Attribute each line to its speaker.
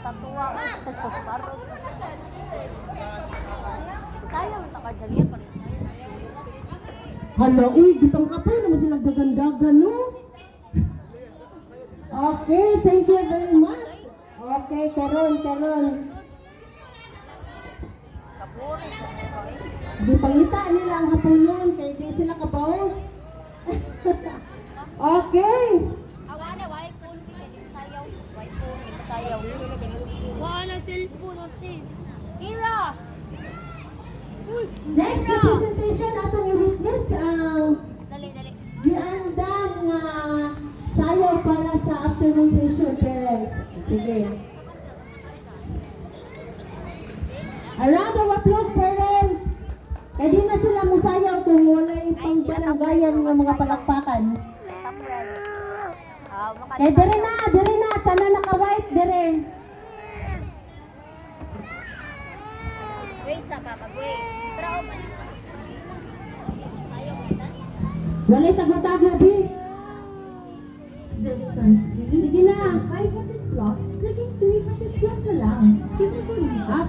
Speaker 1: tatuwa. Sayang ta ka dyan pa rin.
Speaker 2: Hala, uy, gipang kapay naman sila dagan-dagan, no? Okay, thank you very much. Okay, karon.
Speaker 1: Kapuri sa mga
Speaker 2: Di pangita nila ang hapunon, kaya di sila kabaos. Okay.
Speaker 1: awane, why phone sayaw. Why phone sayaw. Wala na cellphone natin. Hira!
Speaker 2: Next na presentation atong i-witness ang
Speaker 1: Dali.
Speaker 2: giandang sayaw para sa afternoon session, parents. Sige. A round of applause, parents! Kaya di na sila musayaw kung wala itong balanggayan ng mga palakpakan. Kaya dire na, tanan naka-white, dire.
Speaker 1: Wait sa papag-wait. Pero open. Ayaw mo na.
Speaker 2: Wala tago-tago, Bi.
Speaker 3: The sunscreen,
Speaker 2: Sige na.
Speaker 3: 500 plus, naging 300 plus na lang. Kinaguli.